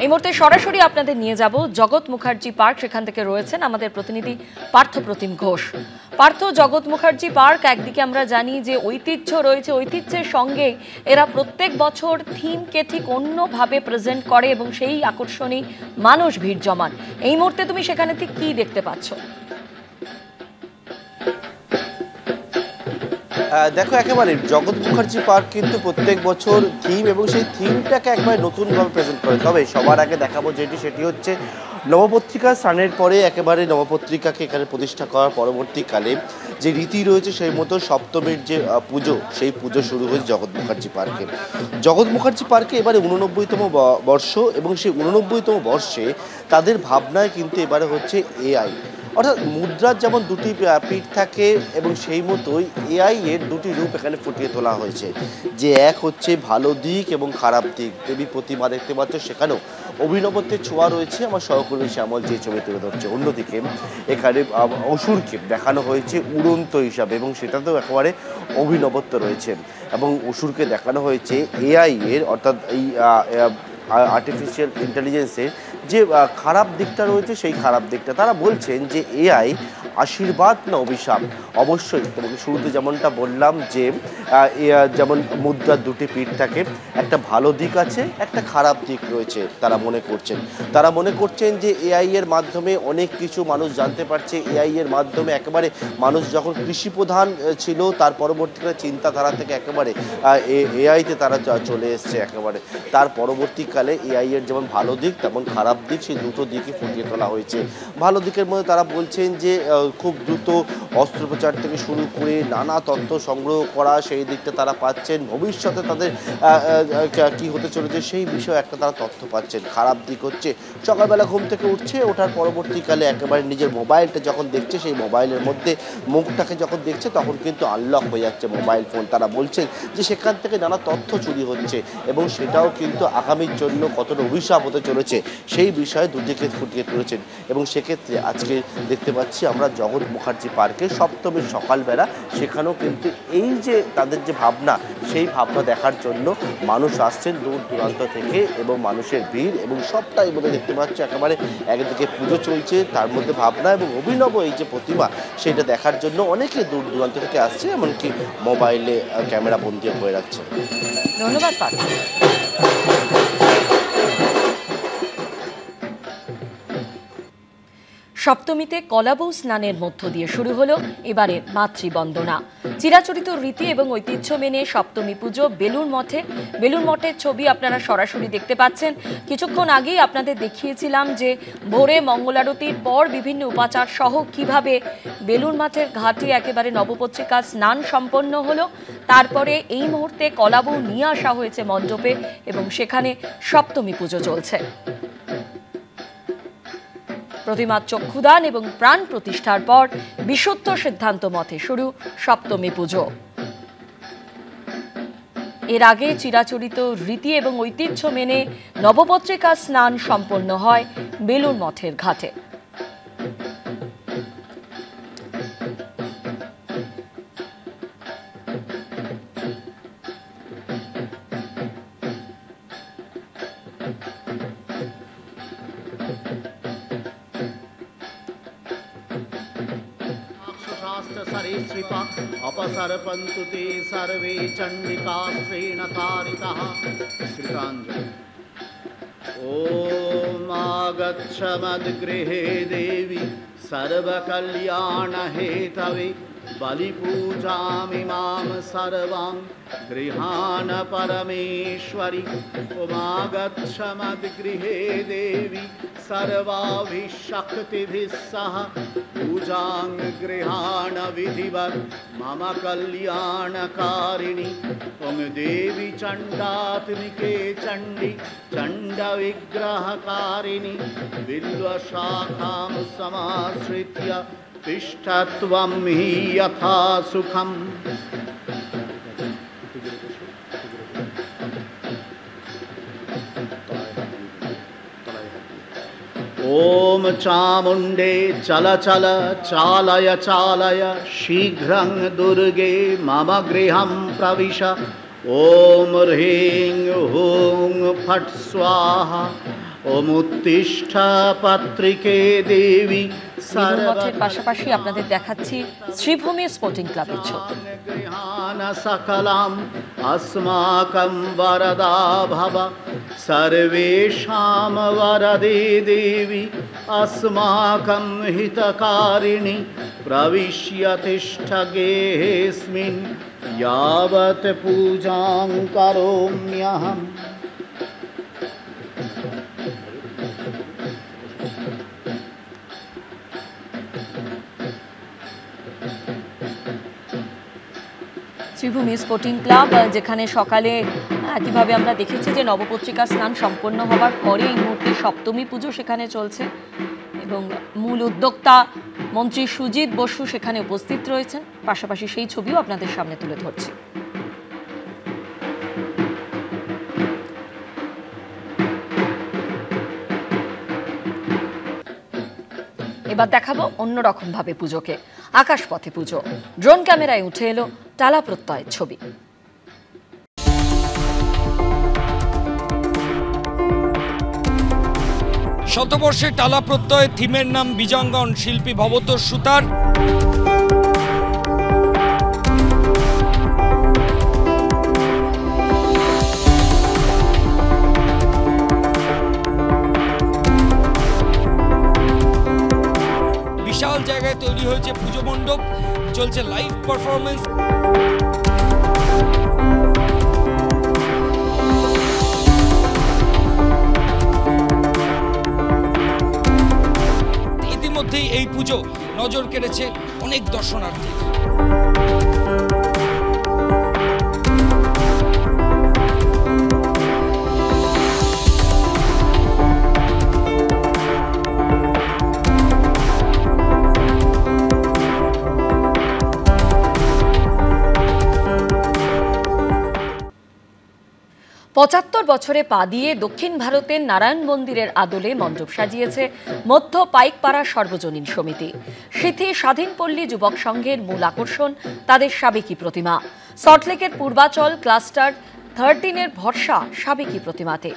এই মুহূর্তে সরাসরি আপনাদের নিয়ে যাব জগৎ মুখার্জি পার্ক। সেখান থেকে রয়েছেন আমাদের প্রতিনিধি পার্থ প্রতিম ঘোষ। পার্থ, জগৎ মুখার্জি পার্ক একদিকে আমরা জানি যে ঐতিহ্য রয়েছে, ঐতিহ্যের সঙ্গে এরা প্রত্যেক বছর থিমকে ঠিক অন্যভাবে প্রেজেন্ট করে এবং সেই আকর্ষণী মানুষ ভিড় জমান। এই মুহূর্তে তুমি সেখানে ঠিক কি দেখতে পাচ্ছ? দেখো, একেবারে জগৎ মুখার্জি পার্ক কিন্তু প্রত্যেক বছর থিম এবং সেই থিমটাকে একবার নতুনভাবে প্রেজেন্ট করে। তবে সবার আগে দেখাবো সেটি হচ্ছে নবপত্রিকা স্নানের পরে একেবারে নবপত্রিকাকে এখানে প্রতিষ্ঠা করার পরবর্তীকালে যে রীতি রয়েছে সেই মতো সপ্তমীর যে পুজো, সেই পুজো শুরু হয়েছে জগৎ মুখার্জি পার্কে। জগৎ মুখার্জি পার্কে এবারে 89তম বর্ষ এবং সেই 89তম বর্ষে তাদের ভাবনায় কিন্তু এবারে হচ্ছে এআই, অর্থাৎ মুদ্রার যেমন দুটি পিঠ থাকে এবং সেই মতোই এআই এর দুটি রূপ এখানে ফুটিয়ে তোলা হয়েছে। যে এক হচ্ছে ভালো দিক এবং খারাপ দিক। দেবী প্রতিমা দেখতে পাচ্ছ, সেখানেও অভিনবত্বের ছোঁয়া রয়েছে। আমার সহকর্মী শ্যামল যে ছবি তুলে ধরছে। অন্যদিকে এখানে অসুরকে দেখানো হয়েছে উড়ন্ত হিসাবে এবং সেটাতেও একেবারে অভিনবত্ব রয়েছে এবং অসুরকে দেখানো হয়েছে এআই এর, অর্থাৎ এই আর্টিফিশিয়াল ইন্টেলিজেন্সের যে খারাপ দিকটা রয়েছে সেই খারাপ দিকটা। তারা বলছেন যে এআই আশীর্বাদ না অভিশাপ। অবশ্যই তোমাকে শুরুতে যেমনটা বললাম যে যেমন মুদ্রার দুটি পিঠ থাকে, একটা ভালো দিক আছে, একটা খারাপ দিক রয়েছে। তারা মনে করছেন যে এআই এর মাধ্যমে অনেক কিছু মানুষ জানতে পারছে। এআই এর মাধ্যমে একেবারে মানুষ যখন কৃষি প্রধান ছিল তার পরবর্তীকালে চিন্তাধারা থেকে একেবারে এআইতে তারা চলে এসছে। একেবারে তার পরবর্তীকালে এআই এর যেমন ভালো দিক তেমন খারাপ দিক, সেই দুটো দিকই ফুটিয়ে তোলা হয়েছে। ভালো দিকের মধ্যে তারা বলছেন যে খুব দ্রুত অস্ত্রোপচার থেকে শুরু করে নানা তথ্য সংগ্রহ করা, সেই দিকটা তারা পাচ্ছেন। ভবিষ্যতে তাদের কি হতে চলেছে সেই বিষয়ে একটা তারা তথ্য পাচ্ছেন। খারাপ দিক হচ্ছে সকালবেলা ঘুম থেকে উঠছে, ওঠার পরবর্তীকালে একেবারে নিজের মোবাইলটা যখন দেখছে, সেই মোবাইলের মধ্যে মুখটাকে যখন দেখছে তখন কিন্তু আনলক হয়ে যাচ্ছে মোবাইল ফোন। তারা বলছেন যে সেখান থেকে নানা তথ্য চুরি হচ্ছে এবং সেটাও কিন্তু আগামীর জন্য কতটা অভিশাপ হতে চলেছে সেই বিষয়ে দুদিকে ফুটিয়ে তুলেছেন। এবং সেক্ষেত্রে আজকে দেখতে পাচ্ছি আমরা জগৎ মুখার্জি পার্কে সপ্তমীর সকালবেলা, সেখানেও কিন্তু এই যে তাদের যে ভাবনা, সেই ভাবনা দেখার জন্য মানুষ আসছেন দূর দূরান্ত থেকে এবং মানুষের ভিড় এবং সবটাই মধ্যে দেখতে পাচ্ছি একেবারে একদিকে পুজো চলছে, তার মধ্যে ভাবনা এবং অভিনব এই যে প্রতিমা সেটা দেখার জন্য অনেকে দূর দূরান্ত থেকে আসছে, এমনকি মোবাইলে ক্যামেরা বন্দি হয়ে রাখছে। ধন্যবাদ পার্থ। সপ্তমীতে কলাবউ স্নানের মধ্য দিয়ে শুরু হলো এবারের মাতৃবন্দনা। চিরাচরিত রীতি এবং ঐতিহ্য মেনে সপ্তমী পুজো বেলুড় মঠের ছবি আপনারা সরাসরি দেখতে পাচ্ছেন। কিছুক্ষণ আগেই আপনাদের দেখিয়েছিলাম যে ভোরে মঙ্গলারতির পর বিভিন্ন উপাচার সহ কিভাবে বেলুড় মঠের ঘাটে একেবারে নবপত্রিকা স্নান সম্পন্ন হলো। তারপরে এই মুহূর্তে কলাবউ নিয়ে আসা হয়েছে মণ্ডপে এবং সেখানে সপ্তমী পুজো চলছে। প্রতিমার চক্ষুদান এবং প্রাণ প্রতিষ্ঠার পর বিশুদ্ধ সিদ্ধান্ত মতে শুরু সপ্তমী পুজো। এর আগে চিরাচরিত রীতি এবং ঐতিহ্য মেনে নবপত্রিকা স্নান সম্পন্ন হয় বেলুড় মঠের ঘাটে। सरीसृपा अपसर्पन्तु ते सर्वे चण्डिकास्त्रेण तारितः। कृताञ्जलि। ॐ आगच्छ मद्गृहे देवी सर्वकल्याणहेतवे बलिपूजामिमां सर्वां गृहाण परमेश्वरि। उमागच्छ मद्गृहे देवी सर्वाभिः सह पूजां गृहाण विधिवत् मम कल्याणकारिणि। ओं देवी चण्डात्मिके चण्डी चण्डविग्रहकारिणि। बिल्वशाखां समाश्रित्य तिष्ठत्वं हि यथा सुखम्। ओम चामुंडे चल चल चालय चालय शीघ्रं दुर्गे मम गृहं प्रविश। ओम ह्रीं हूं फट् स्वाहा ওমুত্তিষ্ঠা পাত্রিকে দেবী বেলুড় মঠের পাশাপাশি আপনাদের দেখাচ্ছি শ্রীভূমি স্পোর্টিং ক্লাবের ছবি। সকলাম अस्माकं वरदा भव सर्वेषां वरदे देवी अस्माकं हितकारिणी प्रविश्य तिष्ठ गेहेऽस्मिन् यावत् पूजां करोम्यहम्। শ্রীভূমি স্পোর্টিং ক্লাব, যেখানে সকালে কিভাবে আমরা দেখেছি যে নবপত্রিকা স্নান সম্পন্ন হওয়ার পরে এই মুহূর্তে সপ্তমী পুজো সেখানে চলছে এবং মূল উদ্যোক্তা মন্ত্রী সুজিত বসু সেখানে উপস্থিত রয়েছেন। পাশাপাশি সেই ছবিও আপনাদের সামনে তুলে ধরছি। এবার দেখাবো অন্যরকম ভাবে পুজোকে। আকাশপথে পুজো, ড্রোন ক্যামেরায় উঠে এলো টালা প্রত্যয়ের ছবি। শতবর্ষে টালা প্রত্যয় থিমের নাম বীজাঙ্গন, শিল্পী ভবতোষ সুতার। বিশাল জায়গায় তৈরি হয়েছে পুজো মণ্ডপ, চলছে লাইভ পারফরমেন্স। ইতিমধ্যেই এই পুজো নজর কেড়েছে অনেক দর্শনার্থী। পঁচাত্তর বছরে পা দিয়ে দক্ষিণ ভারতের নারায়ণ মন্দিরের আদলে মণ্ডপ সাজিয়েছে মধ্য পাইকপাড়া সর্বজনীন সমিতি। সিথি স্বাধীনপল্লী যুবক সংঘের মূল আকর্ষণ তাদের সাবেকি প্রতিমা। সল্টলেকের পূর্বাচল ক্লাস্টার 13-এর ভরসা সাবেকি প্রতিমাতে।